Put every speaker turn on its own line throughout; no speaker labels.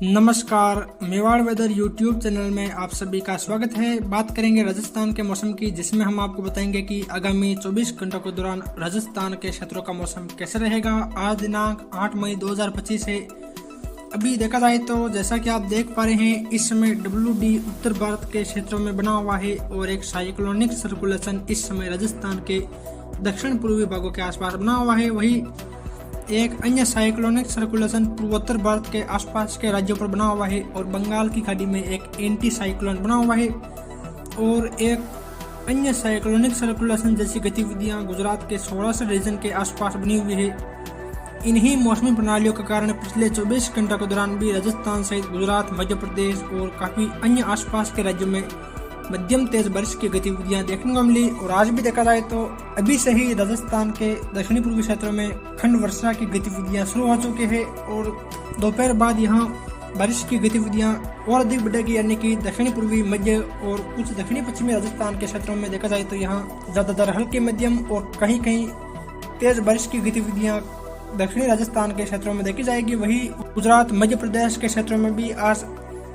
नमस्कार, Mewar weather YouTube channel में आप सभी का स्वागत है। बात करेंगे राजस्थान के मौसम की, जिसमें हम आपको बताएंगे कि आगामी 24 घंटों के दौरान राजस्थान के क्षेत्रों का मौसम कैसे रहेगा। आज दिनांक 8 मई 2025 है। अभी देखा जाए तो जैसा कि आप देख पा रहे हैं, इस समय WD उत्तर भारत के क्षेत्रों में बना हुआ है और एक साइक्लोनिक सर्कुलेशन इस समय राजस्थान के दक्षिण पूर्वी भागों के आसपास बना हुआ है। वही एक अन्य साइक्लोनिक सर्कुलेशन पूर्वोत्तर भारत के आसपास के राज्यों पर बना हुआ है और बंगाल की खाड़ी में एक एंटी साइक्लोन बना हुआ है और एक अन्य साइक्लोनिक सर्कुलेशन जैसी गतिविधियां गुजरात के सौराष्ट्र रीजन के आसपास बनी हुई है। इन्हीं मौसमी प्रणालियों के कारण पिछले 24 घंटों के दौरान भी राजस्थान सहित गुजरात, मध्य प्रदेश और काफी अन्य आसपास के राज्यों में मध्यम तेज बारिश की गतिविधियां देखने को मिली। और आज भी देखा जाए तो अभी से ही राजस्थान के दक्षिणी पूर्वी क्षेत्रों में खंड वर्षा की गतिविधियां शुरू हो चुकी है और दोपहर बाद यहां बारिश की गतिविधियां और अधिक बढ़ेगी, यानी कि दक्षिणी पूर्वी, मध्य और कुछ दक्षिणी पश्चिमी राजस्थान के क्षेत्रों में देखा जाए तो यहाँ ज्यादातर हल्की मध्यम और कहीं कहीं तेज बारिश की गतिविधियां दक्षिणी राजस्थान के क्षेत्रों में देखी जाएगी। वही गुजरात, मध्य प्रदेश के क्षेत्रों में भी आज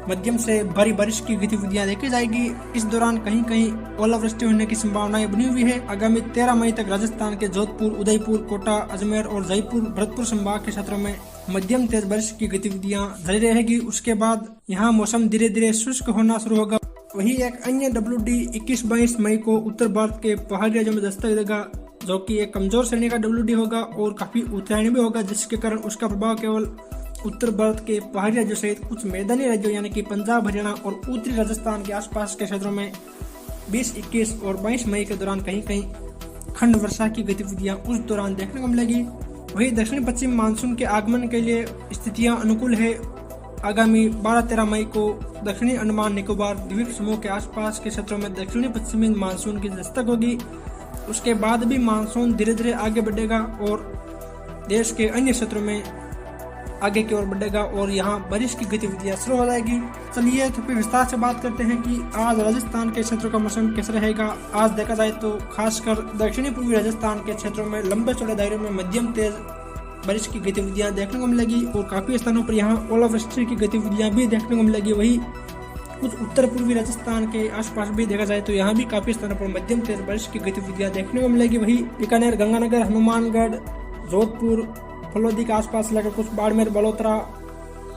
मध्यम से भारी बारिश की गतिविधियां देखी जाएगी। इस दौरान कहीं कहीं ओलावृष्टि होने की संभावनाएं बनी हुई है। आगामी 13 मई तक राजस्थान के जोधपुर, उदयपुर, कोटा, अजमेर और जयपुर, भरतपुर संभाग के क्षेत्रों में मध्यम तेज बारिश की गतिविधियां जारी रहेगी। उसके बाद यहाँ मौसम धीरे धीरे शुष्क होना शुरू होगा। वही एक अन्य WD 21-22 मई को उत्तर भारत के पहाड़ी राज्यों में दस्तक देगा, जो कि एक कमजोर श्रेणी का WD होगा और काफी उत्तरायणी भी होगा, जिसके कारण उसका प्रभाव केवल उत्तर भारत के पहाड़ी राज्यों सहित कुछ मैदानी राज्यों यानी कि पंजाब, हरियाणा और उत्तरी राजस्थान के आसपास के क्षेत्रों में 20, 21 और 22 मई के दौरान कहीं कहीं खंड वर्षा की गतिविधियां उस दौरान देखने को मिलेगी। वही दक्षिण पश्चिम मानसून के आगमन के लिए स्थितियां अनुकूल है। आगामी 12-13 मई को दक्षिणी अंडमान निकोबार द्वीप समूह के आसपास के क्षेत्रों में दक्षिणी पश्चिमी मानसून की दस्तक होगी। उसके बाद भी मानसून धीरे धीरे आगे बढ़ेगा और देश के अन्य क्षेत्रों में आगे की ओर बढ़ेगा और यहाँ बारिश की गतिविधियां शुरू हो जाएगी। चलिए तो फिर विस्तार से बात करते हैं कि आज राजस्थान के क्षेत्रों का मौसम कैसे रहेगा। आज देखा जाए तो खासकर दक्षिणी पूर्वी राजस्थान के क्षेत्रों में लंबे चौड़े दायरे में मध्यम तेज बारिश की गतिविधियां देखने को मिलेगी और काफी स्थानों पर यहाँ ओलावृष्टि की गतिविधियां भी देखने को मिलेगी। वही कुछ उत्तर पूर्वी राजस्थान के आसपास भी देखा जाए तो यहाँ भी काफी स्थानों पर मध्यम तेज बारिश की गतिविधियां देखने को मिलेगी। वही बीकानेर, गंगानगर, हनुमानगढ़, जोधपुर, फलोदी के आसपास लेकर कुछ बाड़मेर, बलोत्रा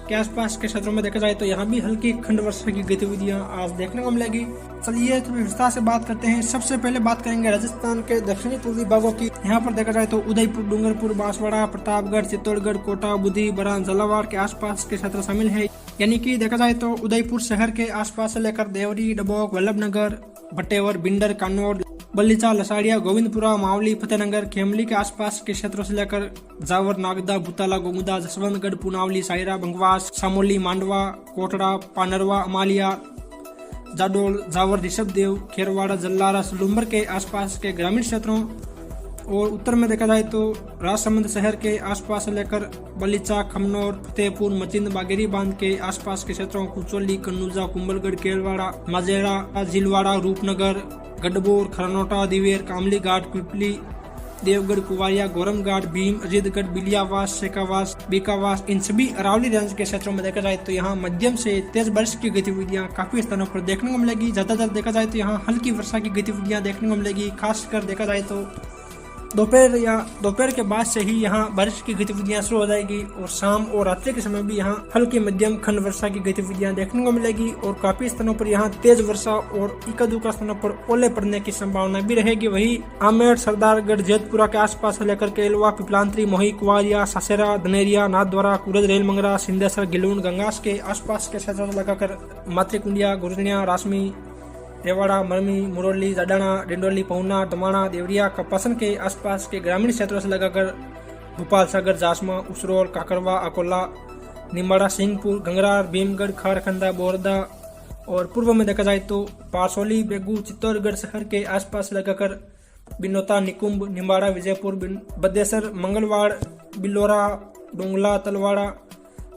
के आसपास के क्षेत्रों में देखा जाए तो यहाँ भी हल्की खंड वर्षा की गतिविधियां आज देखने को मिलेगी। चलिए तो विस्तार से बात करते हैं। सबसे पहले बात करेंगे राजस्थान के दक्षिणी पूर्वी भागों की। यहाँ पर देखा जाए तो उदयपुर, डूंगरपुर, बांसवाड़ा, प्रतापगढ़, चित्तौड़गढ़, कोटा, बुधी, बरान, झालावाड़ के आसपास के क्षेत्र शामिल है। यानी कि देखा जाए तो उदयपुर शहर के आसपास से लेकर देवरी, डबोक, वल्लभनगर, भटेवर, बिंडर, कानौर, बल्लीचा, लसाड़िया, गोविंदपुरा, मावली, फतेहनगर, खेमली के आसपास के क्षेत्रों से लेकर जावर, नागदा, भूताला, गोमुदा, जसवंतगढ़, पुनावली, सायरा, बंगवास, सामोली, मांडवा, कोटड़ा, पानरवा, अमालिया, जाडोल, जावर, ऋषभदेव, खेरवाड़ा, जल्लारा, सलूम्बर के आसपास के ग्रामीण क्षेत्रों और उत्तर में देखा जाए तो राजसमंद शहर के आसपास से लेकर बल्लीचा, खमनौर, फतेहपुर, मचिंद, बागेरी बांध के आसपास के क्षेत्रों, कुचोली, कन्नूजा, कुंभलगढ़, केलवाड़ा, माजेड़ा, झिलवाड़ा, रूपनगर, गढ़बोर, खरनोटा, दिवेर, कामली घाट, पिपली, देवगढ़, कुवारिया, गोरम घाट, भीम, अजितगढ़, बिलियावास, शेखावास, बीकावास, इन सभी अरावली रेंज के क्षेत्रों में देखा जाए तो यहाँ मध्यम से तेज बारिश की गतिविधियां काफी स्थानों पर देखने को मिलेगी। ज्यादातर देखा जाए तो यहाँ हल्की वर्षा की गतिविधियां देखने को मिलेगी। खासकर देखा जाए तो दोपहर के बाद से ही यहाँ बारिश की गतिविधियां शुरू हो जाएगी और शाम और रात्रि के समय भी यहाँ हल्की मध्यम खंड वर्षा की गतिविधियां देखने को मिलेगी और काफी स्थानों पर यहाँ तेज वर्षा और इक्का दुक्का स्थानों पर ओले पड़ने की संभावना भी रहेगी। वही आमेर, सरदारगढ़, जेतपुरा के आसपास से लेकर केलवा, पिपलांतरी, मोही, कुवारिया, सासेरा, धनेरिया, नाथद्वारा, कुरज, रेलमंगरा, सिंधेसर, गिलून, गंगास के आसपास के क्षेत्रों से लगाकर मातृकुंडिया, गुरनिया, रासमी, रेवाड़ा, मरमी, मुरौली, जाडाना, डिंडोली, पहुना, दमाणा, देवरिया, कपासन के आसपास के ग्रामीण क्षेत्रों से लगाकर भोपाल, सागर, जासमा, उसरोल, काकरवा, अकोला, निम्बाड़ा, सिंहपुर, गंगरार, भीमगढ़, खारखंडा, बोरदा और पूर्व में देखा जाए तो पारसोली, बेगू, चित्तौड़गढ़ शहर के आसपास लगाकर बिनोता, निकुंभ, निम्बाड़ा, विजयपुर, बद्देसर, मंगलवाड़, बिलोरा, डोंगला, तलवाड़ा,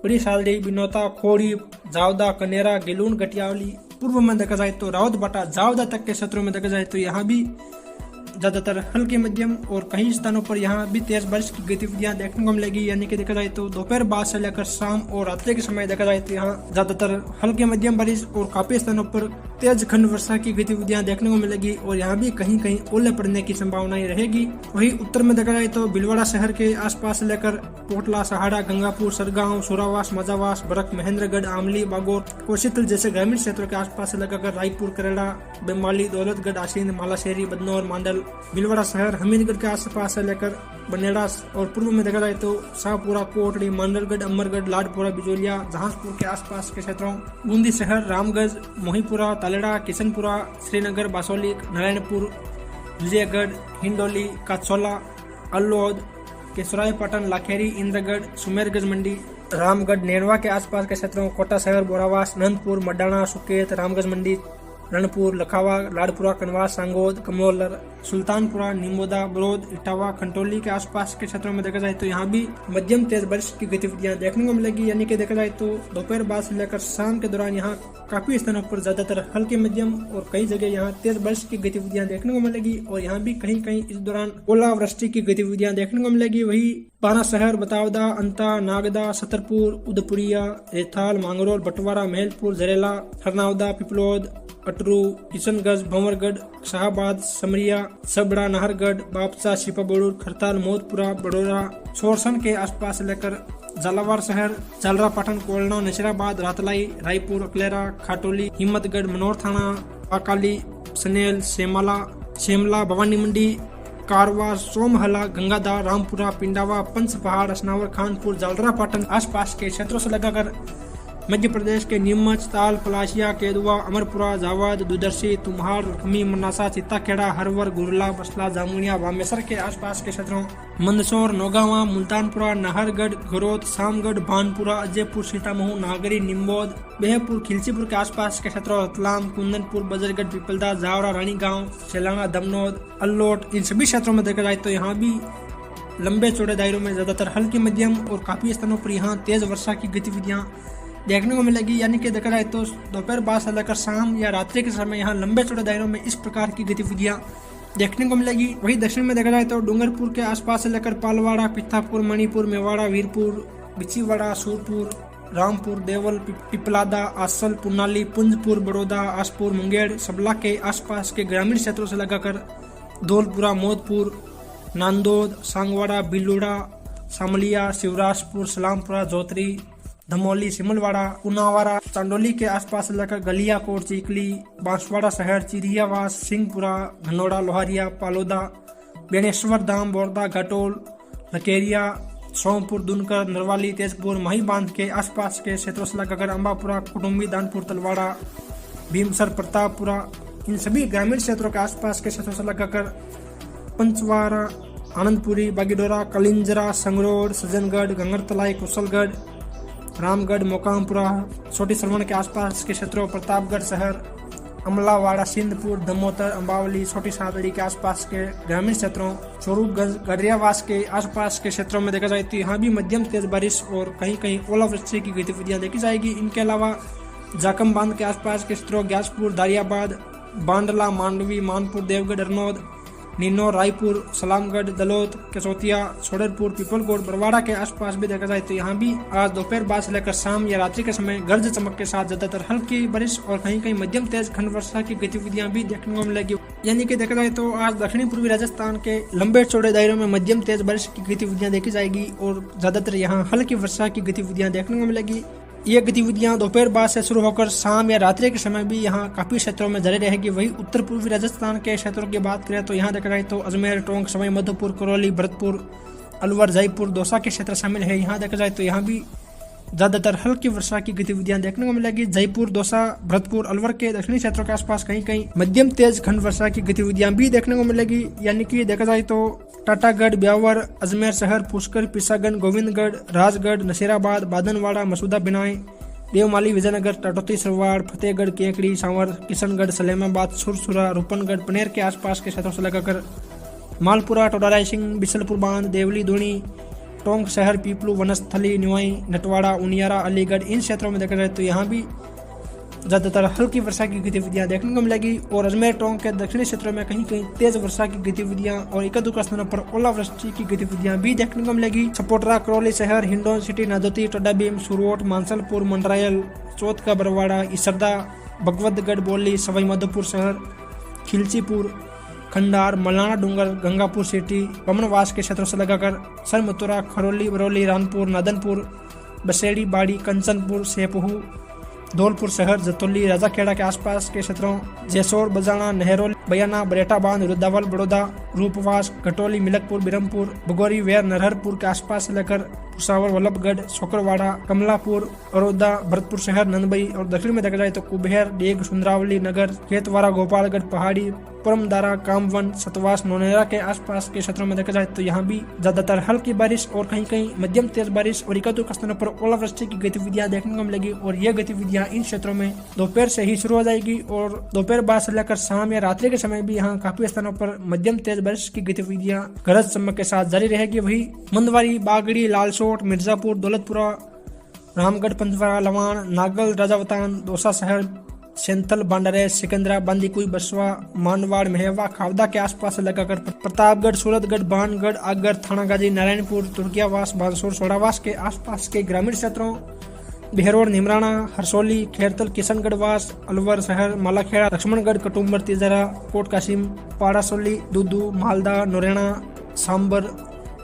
बड़ी सालडी, बिनोता, खोड़ी, जावदा, कनेरा, गिलून, गटियावली। पूर्व में देखा जाए तो रावतबाटा, जावदा तक के क्षेत्रों में देखा जाए तो यहाँ भी ज्यादातर हल्की मध्यम और कई स्थानों पर यहाँ भी तेज बारिश की गतिविधियां देखने को मिलेगी। यानी कि देखा जाए तो दोपहर बाद से लेकर शाम और रात्रि के समय देखा जाए तो यहाँ ज्यादातर हल्की मध्यम बारिश और काफी स्थानों पर तेज खंड वर्षा की गतिविधियां देखने को मिलेगी और यहाँ भी कहीं कहीं ओले पड़ने की संभावनाएं रहेगी। वहीं उत्तर में देखा जाए तो भीलवाड़ा शहर के आसपास से लेकर कोटला, सहाड़ा, गंगापुर, सरगांव, सुरावास, मजावास, बरक, महेंद्रगढ़, आमली, बागोर, कोशीतल जैसे ग्रामीण क्षेत्रों के आसपास से लेकर रायपुर, करेड़ा, बेमाली, दौलतगढ़, आसीन, मालाशेरी, बदनौर, मांडल, भीलवाड़ा शहर, हमीरगढ़ के आसपास से लेकर बनेड़ा और पूर्व में देखा जाए तो शाहपुरा, कोटड़ी, मांडलगढ़, अमरगढ़, लाडपुरा, बिजोलिया, जहांजपुर के आसपास के क्षेत्रों, बूंदी शहर, रामगंज, मोहीपुरा, तालेड़ा, किशनपुरा, श्रीनगर, बासोली, नारायणपुर, विजयगढ़, हिंडोली, काचौला, अल्लोद, केसरायपाटन, लाखेरी, इंद्रगढ़, सुमेरगंज मंडी, रामगढ़, नेरवा के आसपास के क्षेत्रों, कोटा शहर, बोरावास, नंदपुर, मडाना, सुकेत, रामगंज मंडी, रणपुर, लखावा, लाडपुरा, कनवास, सांगोद, कमोलर, सुल्तानपुरा, निमोदा, बरोद, इटावा, खंटोली के आसपास के क्षेत्रों में देखा जाए तो यहाँ भी मध्यम तेज बारिश की गतिविधियां देखने को मिलेगी। यानी कि देखा जाए तो दोपहर बाद से लेकर शाम के दौरान यहाँ काफी स्थानों पर ज्यादातर हल्की मध्यम और कई जगह यहाँ तेज बारिश की गतिविधियां देखने को मिलेगी और यहाँ भी कहीं कहीं इस दौरान ओलावृष्टि की गतिविधियां देखने को मिलेगी। वही पाना शहर, बतावदा, अंता, नागदा, छतरपुर, उदयपुरिया, रेथाल, मांगरोल, बटवारा, महलपुर, जरेला, हरनावदा, पिपलोद, अटरू, किशनगंज, भंवरगढ़, शाहबाद, समरिया, सबड़ा, नाहरगढ़, बापसा, शिपाबोड़ूर, खरताल, मोदपुरा, बड़ोरा, सोरसन के आसपास से लेकर झालावाड़ शहर, झालरापाटन, कोलना, नशीराबाद, रातलाई, रायपुर, अकलेरा, खाटोली, हिम्मतगढ़, मनोर थाना, पाकाली, सनेल, शेमला, भवानी मंडी, कारवा, सोमहला, गंगाधार, रामपुरा, पिंडावा, पंच पहाड़, असनावर, खानपुर, झालरापाटन आसपास के क्षेत्रों से लगाकर मध्य प्रदेश के नीमच, ताल, पलाशिया, केदुआ, अमरपुरा, जावद, दुदर्शी, तुम्हाड़, रखमी, मनासा, चित्ताखेड़ा, हरवर, गुरला, बसला, जामुनिया, बामेसर के आसपास के क्षेत्रों, मंदसौर, नौगावा, मुल्तानपुरा, नाहरगढ़, घरोत, शामगढ़, भानपुरा, अजयपुर, सीतामऊ, नागरी, निम्बोद, बेहपुर, खिलचीपुर के आसपास के क्षेत्रों, रतलाम, कुंदनपुर, बजरगढ़, पिपलदा, जावरा, रानीगांव, सेलाना, दमनोद, अल्लोट, इन सभी क्षेत्रों में देखा जाए तो यहाँ भी लंबे चौड़े दायरों में ज्यादातर हल्की मध्यम और काफी स्थानों पर यहाँ तेज वर्षा की गतिविधियां देखने को मिलेगी। यानी कि देखा जाए तो दोपहर बाद से लेकर शाम या रात्रि के समय यहाँ लंबे चौड़े दायरों में इस प्रकार की गतिविधियां देखने को मिलेगी। वही दक्षिण में देखा जाए तो डूंगरपुर के आसपास से लेकर पालवाड़ा, पिथापुर, मणिपुर, मेवाड़ा, वीरपुर, बिछीवाड़ा, सूरपुर, रामपुर, देवल, पिपलादा, आसल, पुनाली, पुंजपुर, बड़ौदा, आसपुर, मुंगेर, सबला के आसपास के ग्रामीण क्षेत्रों से लगाकर धौलपुरा, मोदपुर, नांदोद, सांगवाड़ा, बिलुड़ा, सामलिया, शिवराजपुर, सलामपुरा, जोतरी, धमोली, सिमलवाड़ा, पुनावाड़ा, चांडोली के आसपास से लेकर गलियाकोट, चिकली, बांसवाड़ा शहर, चिरियावास, सिंहपुरा, घनौड़ा, लोहारिया, पालोदा, बेनेश्वर धाम, बोरदा, घाटोल, लकेरिया, सोमपुर, दुनकर, नरवाली, तेजपुर, मही बांध के आसपास के क्षेत्रों से लगाकर अम्बापुरा, कुटुम्बी, दानपुर, तलवाड़ा, भीमसर, प्रतापपुरा, इन सभी ग्रामीण क्षेत्रों के आसपास के क्षेत्रों से लगाकर पंचवाड़ा, आनंदपुरी, बागीडोरा, कलिंजरा, संगरोड, सज्जनगढ़, गंगरतलाई, कुशलगढ़, रामगढ़, मोकामपुरा, छोटी सरवण के आसपास के क्षेत्रों, प्रतापगढ़ शहर, अमलावाड़ा, सिंधपुर, दमोतर, अम्बावली, छोटी सादड़ी के आसपास के ग्रामीण क्षेत्रों, स्वरूपगंज, गरियावास के आसपास के क्षेत्रों में देखा जाए तो यहाँ भी मध्यम तेज बारिश और कहीं कहीं ओलावृष्टि की गतिविधियां देखी जाएगी। इनके अलावा जाकम बांध के आसपास के क्षेत्रों, ग्यासपुर, दारियाबाद, बांडला, मांडवी, मानपुर, देवगढ़, अरनौद, नीनो, रायपुर, सलामगढ़, दलोत, केसोतिया, छोड़रपुर, पीपलकोट, बरवाड़ा के आसपास भी देखा जाए तो यहाँ भी आज दोपहर बाद से लेकर शाम या रात्रि के समय गरज चमक के साथ ज्यादातर हल्की बारिश और कहीं कहीं मध्यम तेज खंड वर्षा की गतिविधियां भी देखने को मिलेगी। यानी कि देखा जाए तो आज दक्षिणी पूर्वी राजस्थान के लंबे चौड़े दायरों में मध्यम तेज बारिश की गतिविधियां देखी जाएगी और ज्यादातर यहाँ हल्की वर्षा की गतिविधियां देखने को मिलेगी। ये गतिविधियां दोपहर बाद से शुरू होकर शाम या रात्रि के समय भी यहाँ काफी क्षेत्रों में जारी रहेगी। वही उत्तर पूर्वी राजस्थान के क्षेत्रों की बात करें तो यहाँ देखा जाए तो अजमेर, टोंक, सवाई माधोपुर, करौली, भरतपुर, अलवर, जयपुर, दौसा के क्षेत्र शामिल है। यहाँ देखा जाए तो यहाँ भी ज्यादातर हल्की वर्षा की गतिविधियां देखने को मिलेगी। जयपुर, दौसा, भरतपुर, अलवर के दक्षिणी क्षेत्रों के आसपास कहीं कहीं मध्यम तेज खंड वर्षा की गतिविधियां भी देखने को मिलेगी। यानी कि देखा जाए तो टाटागढ़, ब्यावर, अजमेर शहर, पुष्कर, पिसागन, गोविंदगढ़, राजगढ़, नशीराबाद, बादनवाड़ा, मसूदा, बिनाई, देवमाली, विजयनगर, टाटोती, सरवाड़, फतेहगढ़, केकड़ी, सांवर, किशनगढ़, सलेमाबाद, सुरसुरा, रूपनगढ़, पनेर के आसपास के क्षेत्रों से लगाकर मालपुरा, टोडाराय सिंह, बिसलपुर बांध, देवली, दूनी, टोंक शहर, पीपलू, वनस्थली, निवाई, नटवाड़ा, उनियारा, अलीगढ़, इन क्षेत्रों में देखा जाए तो यहाँ भी ज्यादातर हल्की वर्षा की गतिविधियां देखने को मिलेगी और अजमेर टोंक के दक्षिणी क्षेत्रों में कहीं कहीं तेज वर्षा की गतिविधियां और एक दो स्थानों पर ओलावृष्टि की गतिविधियां भी देखने को मिलेगी। सपोटरा, करौली शहर, हिंडौन सिटी, नादौती, टोडाभीम, सुरोट, मानसलपुर, मंडरायल, चौथ का बरवाड़ा, इसरदा, भगवतगढ़, बोली, सवाई माधोपुर शहर, खिलचीपुर, खंडार, मलाना डूंगर, गंगापुर सिटी, बमनवास के क्षेत्रों से लगाकर सरमथुरा, खरौली, बरौली, रानपुर, नादनपुर, बसेड़ी, बाड़ी, कंचनपुर, सेपहू, धौलपुर शहर, जतौली, राजाखेड़ा के आसपास के क्षेत्रों, जैसोर, बजाना, नहरोल, बयाना, बरेटा बांध, रुद्रावल, बड़ौदा, रूपवास, घटोली, मिलकपुर, बिरमपुर, बगोरी, वेर, नरहरपुर के आसपास से लेकर भुसावर, वल्लभगढ़, शोकरवाड़ा, कमलापुर, अरोदा, भरतपुर शहर, नंदबई और दक्षिण में देखा जाए तो कुबेर, डेग, सुंदरावली नगर, खेतवाड़ा, गोपालगढ़, पहाड़ी, परमदारा, कामवन, सतवास, नौनेरा के आसपास के क्षेत्रों में देखा जाए तो यहाँ भी ज्यादातर हल्की बारिश और कहीं कहीं मध्यम तेज बारिश और एक-दो स्थानों पर ओलावृष्टि की गतिविधियां देखने को मिलेगी और ये गतिविधियां इन क्षेत्रों में दोपहर से ही शुरू हो जाएगी और दोपहर बाद से लेकर शाम या रात्रि के समय भी यहाँ काफी स्थानों पर मध्यम तेज बारिश की गतिविधियां गरज चमक के साथ जारी रहेगी। वही मंदवारी, बागड़ी, लालसोट, मिर्जापुर, दौलतपुरा, रामगढ़, पंचवरा, लवान, नागल, राजावतान, दौसा शहर, सेंथल, बांडरे, सिकंदरा, बांदीकुई, बसवा, मानवाड़, मेहवा, खावदा के आसपास से लगाकर प्रतापगढ़, सूरतगढ़, बानगढ़, आगर, थानागाजी, नारायणपुर, तुर्कियावास, बांसुर, सोडावास के आसपास के ग्रामीण क्षेत्रों, बिहरोड, निमराना, हरसोली, खेरतल, किशनगढ़वास, अलवर शहर, मालाखेड़ा, लक्ष्मणगढ़, कटुम्बर, तिजरा, कोट कासिम, पाड़ासोली, दूदू, मालदा, नोरेना, सांबर,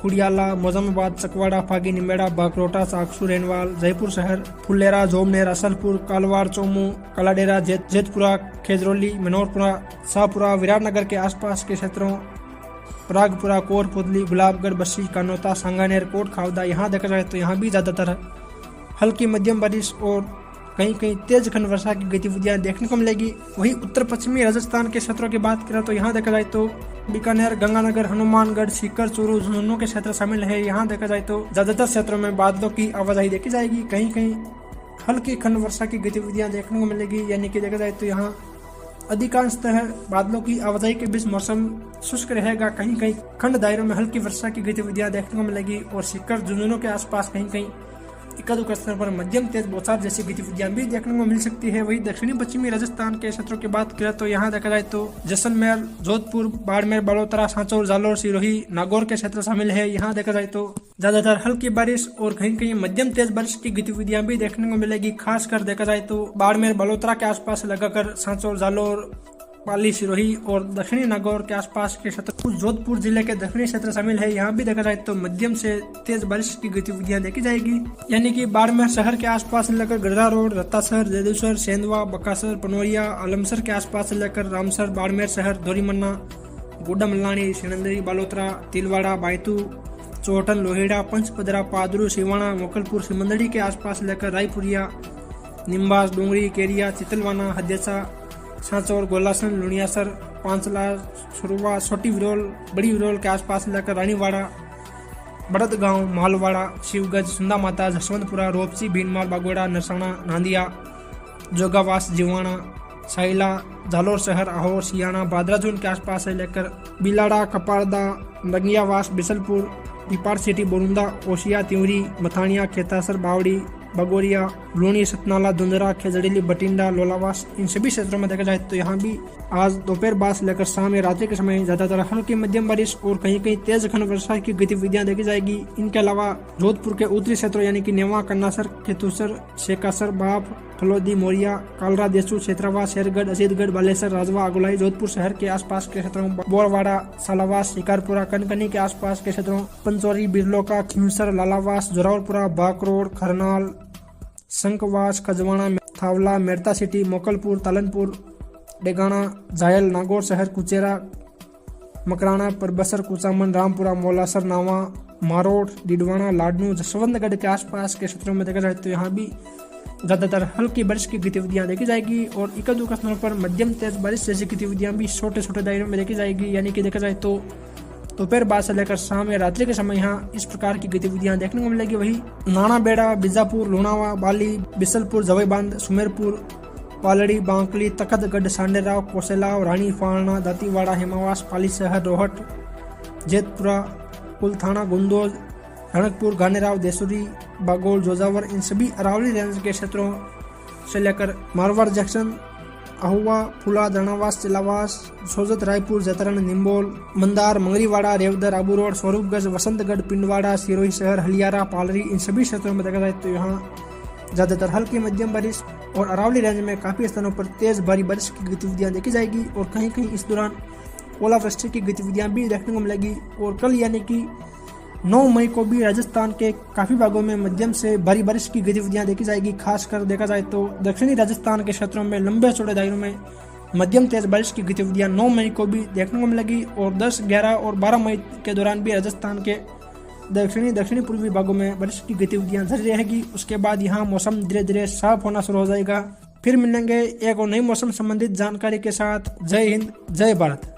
कुड़ियाला, मोजामाबाद, चकवाड़ा, फागी, निमेड़ा, बागरोटा, साकसू, रेनवाल, जयपुर शहर, फुलेरा, जोमनेर, असलपुर, कालवाड़, चोमू, कलाडेरा, जेतपुरा, खेजरोली, मनोरपुरा, शाहपुरा, विराटनगर के आसपास के क्षेत्रों, परागपुरा, कोटपुतली, गुलाबगढ़, बस्सी, कानोता, सांगानेर, कोट खावदा, यहाँ देखा जाए तो यहाँ भी ज्यादातर हल्की मध्यम बारिश और कहीं कहीं तेज घन वर्षा की गतिविधियां देखने को मिलेगी। वही उत्तर पश्चिमी राजस्थान के क्षेत्रों की बात करें तो यहाँ देखा जाए तो बीकानेर, गंगानगर, हनुमानगढ़, सीकर, चूरू, झुंझुनू के क्षेत्र शामिल है। यहाँ देखा जाए तो ज्यादातर क्षेत्रों में बादलों की आवाजाही देखी जाएगी, कहीं कहीं हल्की खंड वर्षा की गतिविधियां देखने को मिलेगी, यानी कि देखा जाए तो यहाँ अधिकांशतः बादलों की आवाजाही के बीच मौसम शुष्क रहेगा। कहीं कहीं खंड दायरों में हल्की वर्षा की गतिविधियां देखने को मिलेगी और सीकर, झुंझुनू के आसपास कहीं कहीं एक-दो स्थान पर मध्यम तेज बौछार जैसी गतिविधियां भी देखने को मिल सकती है। वही दक्षिणी पश्चिमी राजस्थान के क्षेत्रों की बात करें तो यहाँ देखा जाए तो जैसलमेर, जोधपुर, बाड़मेर, बड़ोतरा, सांचौर, जालोर, सिरोही, नागौर के क्षेत्र शामिल है। यहाँ देखा जाए तो ज्यादातर हल्की बारिश और कहीं कहीं मध्यम तेज बारिश की गतिविधियां भी देखने को मिलेगी। खासकर देखा जाए तो बाड़मेर, बड़ोतरा के आसपास लगाकर सांचौर, जालोर, पाली, सिरोही और दक्षिणी नागौर के आसपास के क्षेत्र, कुछ जोधपुर जिले के दक्षिणी क्षेत्र शामिल है। यहाँ भी देखा जाए तो मध्यम से तेज बारिश की गतिविधियां देखी जाएगी, यानी कि बाड़मेर शहर के आसपास से लेकर गढ़ा रोड, रत्तासर, जयदेवसर, सेंधवा, बकासर, पनोरिया, आलमसर के आसपास से लेकर रामसर, बाड़मेर शहर, दोरीमन्ना, गोड्डा मल्लानी, सिणंदरी, बालोतरा, तिलवाड़ा, बायतू, चौहटन, लोहेड़ा, पंचपदरा, पादरू, सिवाना, मोकलपुर, सिमंदड़ी के आसपास लेकर रायपुरिया, निम्बास, डूंगरी, केरिया, चितलवाना, हदेसा, सांचौर, गोलासन, लुणियासर, पांचला, सुरवा, छोटी विरोल, बड़ी विरोल के आसपास लेकर रानीवाड़ा, बड़दगांव, मालवाड़ा, शिवगंज, सुंदा माता, जसवंतपुरा, रोपसी, भीनमाल, बागोड़ा, नरसाना, नांदिया, जोगावास, जीवाना, साइला, जालोर शहर, आहोर, सियाना, बादराजून के आसपास से लेकर बिलाड़ा, कपारदा, नगियावास, बिसलपुर, दीपाड़ सिटी, बोरुंदा, ओशिया, त्यूरी, मथानिया, खेतासर, बावड़ी, बगोरिया, लूणी, सतनाला, दुंदरा, खेजड़ीली, बटिंडा, लोलावास, इन सभी क्षेत्रों में देखा जाए तो यहाँ भी आज दोपहर बाद से लेकर शाम या रात्रि के समय ज्यादातर हल्की मध्यम बारिश और कहीं कहीं तेज घन वर्षा की गतिविधियां देखी जाएगी। इनके अलावा जोधपुर के उत्तरी क्षेत्रों यानी कि नेवा, कन्नासर, खेतुसर, शेकासर, बाप, फलोदी, मोरिया, कालरा, देसू, क्षेत्रवा, शेरगढ़, अजीतगढ़, बालेसर, राजवा, आगुलाई, जोधपुर शहर के आसपास के क्षेत्रों, बोरवाड़ा, सालावास, शिकारपुरा, कनकनी के आसपास के क्षेत्रों, पंचौरी, बिरलोका, खिमसर, लालावास, जोरावरपुरा, बाकरोड, खरनाल, शंकवास, खजवाना, थावला, मेरता सिटी, मोकलपुर, तालनपुर, डेगाना, जायल, नागौर शहर, कुचेरा, मकराना, परबसर, कुचामन, रामपुरा, मोलासर, नावा, मारोड, डिडवाना, लाडनू, जसवंतगढ़ के आसपास के क्षेत्रों में देखा जाए तो यहाँ भी ज्यादातर हल्की बारिश की गतिविधियां देखी जाएगी और एक-दो स्थानों पर मध्यम तेज बारिश जैसी गतिविधियां भी छोटे छोटे दायरों में देखी जाएगी, यानी कि देखा जाए तो दोपहर बाद से लेकर शाम या रात्रि के समय यहाँ इस प्रकार की गतिविधियां देखने को मिलेगी। वही नानाबेड़ा, बीजापुर, लुणावा, बाली, बिसलपुर, जवईबांध, सुमेरपुर, पालड़ी, बांकली, तखतगढ़, सांडेराव, कोसेलाव, रानी, फाणा, दातीवाड़ा, हेमावास, पाली शहर, रोहट, जेतपुरा, कुलथाना, गुंदोज, रणकपुर, गानेराव, देसुरी, बागोल, जोजावर, इन सभी अरावली रेंज के क्षेत्रों, से लेकर मारवाड़ जंक्शन, अहुआ, फुला, दरणावास, चिलावास, सोजत, रायपुर, जतरण, निम्बोल, मंदार, मंगरीवाड़ा, रेवदर, आबू रोड, स्वरूपगंज, वसंतगढ़, पिंडवाड़ा, सिरोही शहर, हलियारा, पालरी, इन सभी क्षेत्रों में देखा जाए तो यहाँ ज़्यादातर हल्की मध्यम बारिश और अरावली रेंज में काफ़ी स्थानों पर तेज़ भारी बारिश की गतिविधियाँ देखी जाएगी और कहीं कहीं इस दौरान ओलावृष्टि की गतिविधियाँ भी देखने को मिलेगी। और कल यानी कि 9 मई को भी राजस्थान के काफ़ी भागों में मध्यम से भारी बारिश की गतिविधियां देखी जाएगी। खासकर देखा जाए तो दक्षिणी राजस्थान के क्षेत्रों में लंबे चौड़े दायरों में मध्यम तेज बारिश की गतिविधियां 9 मई को भी देखने को मिलेगी और 10, 11 और 12 मई के दौरान भी राजस्थान के दक्षिणी पूर्वी भागों में बारिश की गतिविधियां जारी रहेगी। उसके बाद यहाँ मौसम धीरे धीरे साफ होना शुरू हो जाएगा। फिर मिलेंगे एक और नई मौसम संबंधित जानकारी के साथ। जय हिंद, जय भारत।